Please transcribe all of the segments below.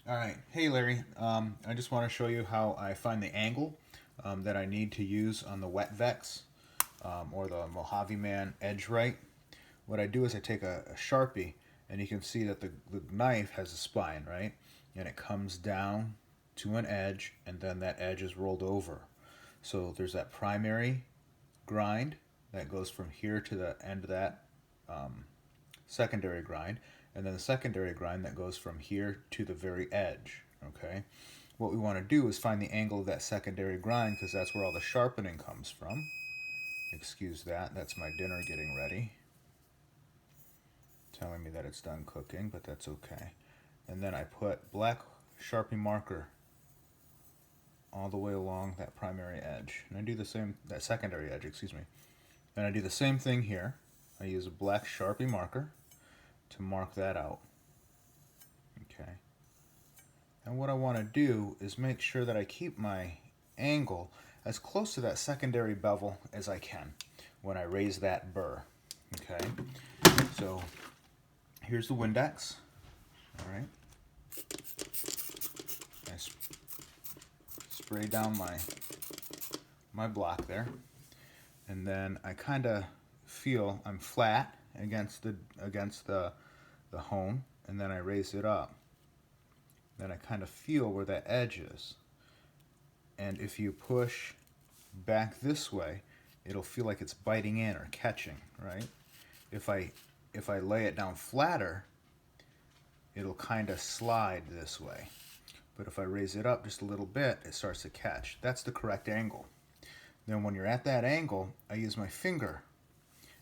All right, hey Larry. I just want to show you how I find the angle that I need to use on the wet vex or the Mojave Man EdgeWright. What I do is I take a Sharpie, and you can see that the knife has a spine, right? And it comes down to an edge, and then that edge is rolled over. So there's that primary grind that goes from here to the end of that secondary grind, and then the secondary grind that goes from here to the very edge. Okay, what we want to do is find the angle of that secondary grind because that's where all the sharpening comes from. Excuse that, that's my dinner getting ready, telling me that it's done cooking, but that's okay. And then I put black Sharpie marker all the way along that primary edge, and I do the same, that secondary edge, excuse me. And I do the same thing here. I use a black Sharpie marker to mark that out. Okay. And what I want to do is make sure that I keep my angle as close to that secondary bevel as I can when I raise that burr. Okay. So here's the Windex. All right. I spray down my block there, and then I kind of feel I'm flat against the hone, and then I raise it up. Then I kind of feel where that edge is. And if you push back this way, it'll feel like it's biting in or catching, right? If I lay it down flatter, it'll kind of slide this way. But if I raise it up just a little bit, it starts to catch. That's the correct angle. Then when you're at that angle, I use my finger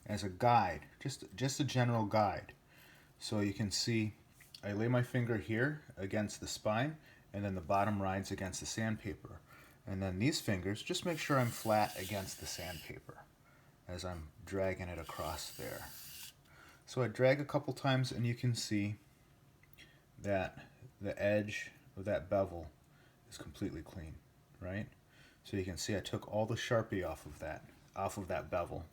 as a guide, just a general guide. So you can see I lay my finger here against the spine, and then the bottom rides against the sandpaper. And then these fingers, just make sure I'm flat against the sandpaper as I'm dragging it across there. So I drag a couple times, and you can see that the edge of that bevel is completely clean, right? So you can see I took all the Sharpie off of that bevel.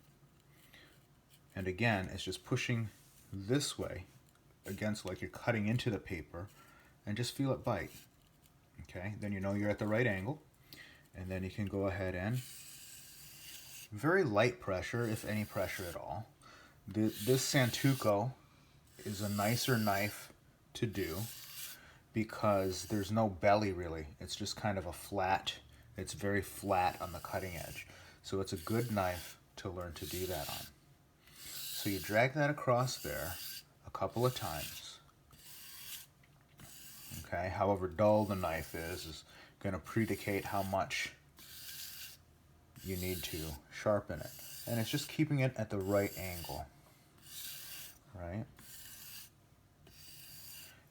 And again, it's just pushing this way against, like you're cutting into the paper, and just feel it bite. Okay, then you know you're at the right angle, and then you can go ahead and very light pressure, if any pressure at all. This Santoku is a nicer knife to do because there's no belly really. It's just kind of a flat, it's very flat on the cutting edge. So it's a good knife to learn to do that on. So you drag that across there a couple of times. Okay, however dull the knife is going to predicate how much you need to sharpen it. And it's just keeping it at the right angle, right?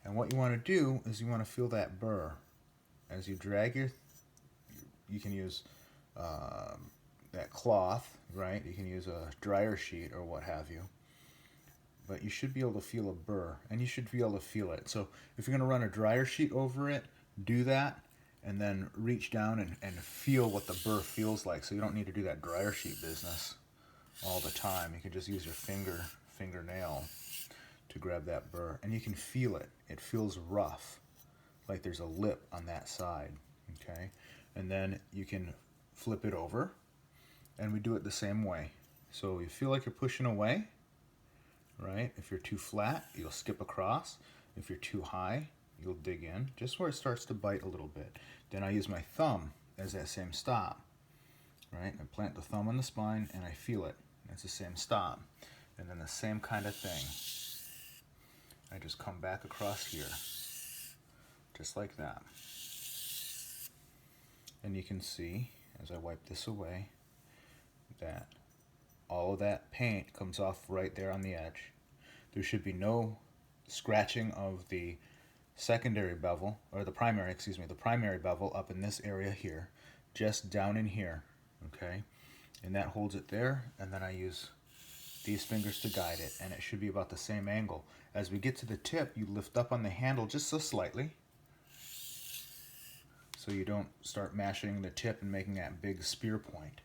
And what you want to do is you want to feel that burr. As you drag you can use that cloth, right? You can use a dryer sheet or what have you. But you should be able to feel a burr, and you should be able to feel it. So if you're going to run a dryer sheet over it, do that, and then reach down and feel what the burr feels like. So you don't need to do that dryer sheet business all the time. You can just use your fingernail to grab that burr, and you can feel it. It feels rough, like there's a lip on that side, okay? And then you can flip it over, and we do it the same way. So you feel like you're pushing away, right? If you're too flat, you'll skip across. If you're too high, you'll dig in, just where it starts to bite a little bit. Then I use my thumb as that same stop, right? I plant the thumb on the spine and I feel it. That's the same stop. And then the same kind of thing. I just come back across here, just like that. And you can see, as I wipe this away, that all of that paint comes off right there on the edge. There should be no scratching of the secondary bevel, or the primary bevel up in this area here, just down in here, okay? And that holds it there, and then I use these fingers to guide it, and it should be about the same angle. As we get to the tip, you lift up on the handle just so slightly, so you don't start mashing the tip and making that big spear point.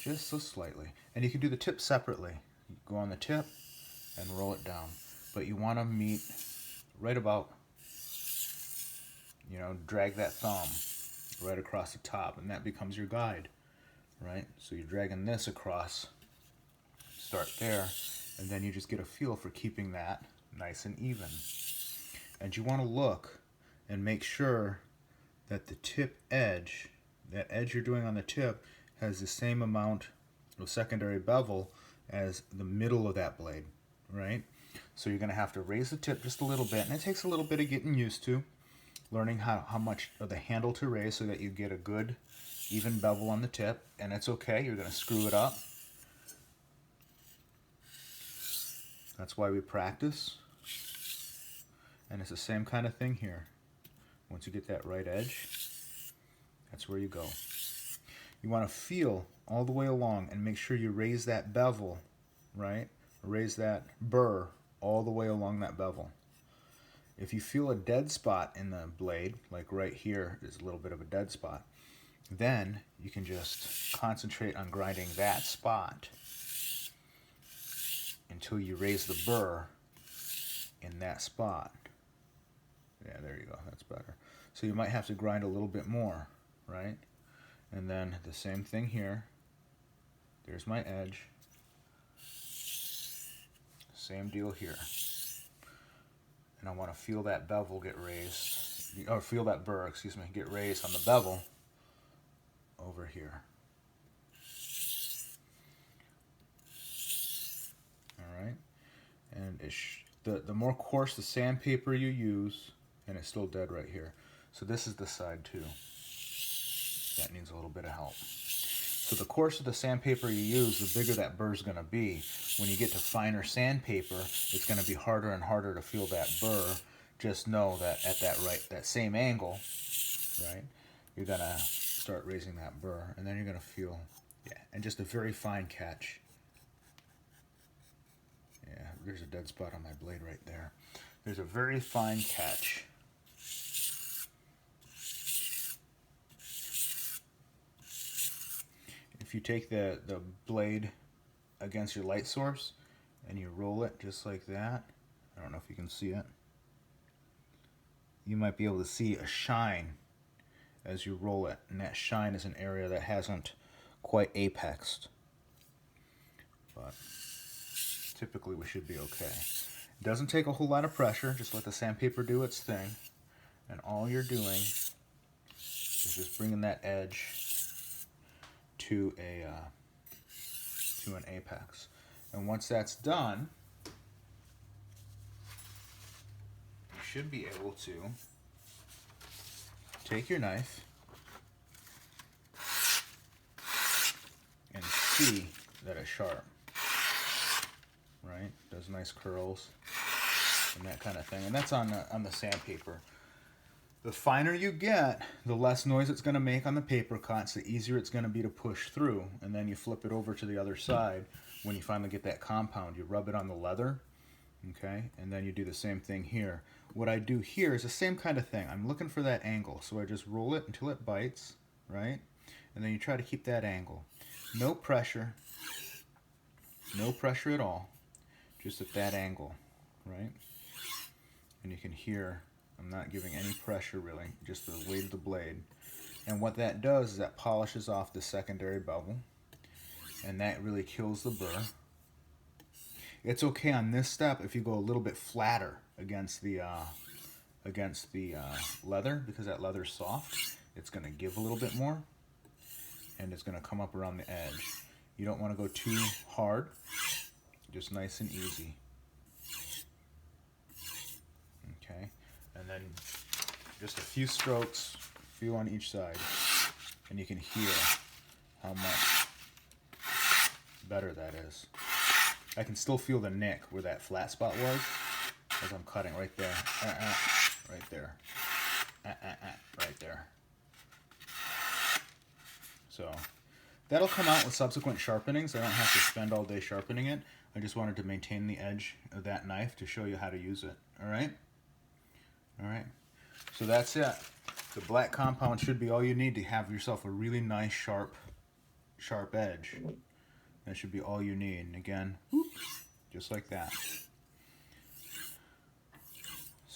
Just so slightly. And you can do the tip separately. You go on the tip and roll it down. But you want to meet right about You know, drag that thumb right across the top, and that becomes your guide, right? So you're dragging this across, start there, and then you just get a feel for keeping that nice and even. And you want to look and make sure that the tip edge, that edge you're doing on the tip, has the same amount of secondary bevel as the middle of that blade, right? So you're going to have to raise the tip just a little bit, and it takes a little bit of getting used to, learning how much of the handle to raise so that you get a good even bevel on the tip. And it's okay, you're going to screw it up. That's why we practice. And it's the same kind of thing here. Once you get that right edge, that's where you go. You want to feel all the way along and make sure you raise that bevel, right? Raise that burr all the way along that bevel. If you feel a dead spot in the blade, like right here is a little bit of a dead spot, then you can just concentrate on grinding that spot until you raise the burr in that spot. Yeah, there you go, that's better. So you might have to grind a little bit more, right? And then the same thing here. There's my edge. Same deal here. And I want to feel that bevel get raised, or feel that burr, excuse me, get raised on the bevel over here. All right, and the more coarse the sandpaper you use, and it's still dead right here. So this is the side too. That needs a little bit of help. So the coarser the sandpaper you use, the bigger that burr is going to be. When you get to finer sandpaper, it's going to be harder and harder to feel that burr. Just know that at that same angle, right, you're going to start raising that burr, and then you're going to feel, yeah, and just a very fine catch. Yeah, there's a dead spot on my blade right there. There's a very fine catch. If you take the blade against your light source and you roll it just like that, I don't know if you can see it, you might be able to see a shine as you roll it, and that shine is an area that hasn't quite apexed. But typically we should be okay. It doesn't take a whole lot of pressure, just let the sandpaper do its thing, and all you're doing is just bringing that edge to an apex. And once that's done, you should be able to take your knife and see that it's sharp, right? Does nice curls and that kind of thing. And that's on the sandpaper. The finer you get, the less noise it's going to make on the paper cuts, the easier it's going to be to push through. And then you flip it over to the other side. When you finally get that compound, you rub it on the leather, okay? And then you do the same thing here. What I do here is the same kind of thing. I'm looking for that angle, so I just roll it until it bites, right? And then you try to keep that angle. No pressure at all, just at that angle, right? And you can hear I'm not giving any pressure really, just the weight of the blade. And what that does is that polishes off the secondary bevel, and that really kills the burr. It's okay on this step if you go a little bit flatter against the leather, because that leather's soft. It's going to give a little bit more, and it's going to come up around the edge. You don't want to go too hard, just nice and easy. Okay, and then just a few strokes, a few on each side, and you can hear how much better that is. I can still feel the nick where that flat spot was as I'm cutting right there, right there, right there. So that'll come out with subsequent sharpenings. I don't have to spend all day sharpening it. I just wanted to maintain the edge of that knife to show you how to use it. All right? All right. So that's it. The black compound should be all you need to have yourself a really nice sharp edge. That should be all you need. And again, just like that.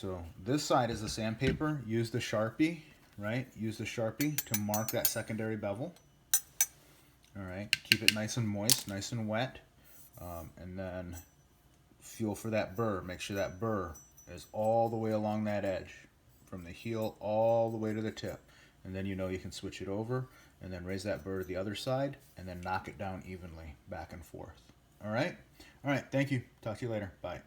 So this side is the sandpaper. Use the Sharpie, right? Use the Sharpie to mark that secondary bevel. All right, keep it nice and moist, nice and wet, and then feel for that burr. Make sure that burr is all the way along that edge, from the heel all the way to the tip. And then you know you can switch it over, and then raise that burr to the other side, and then knock it down evenly, back and forth. All right? All right, thank you. Talk to you later. Bye.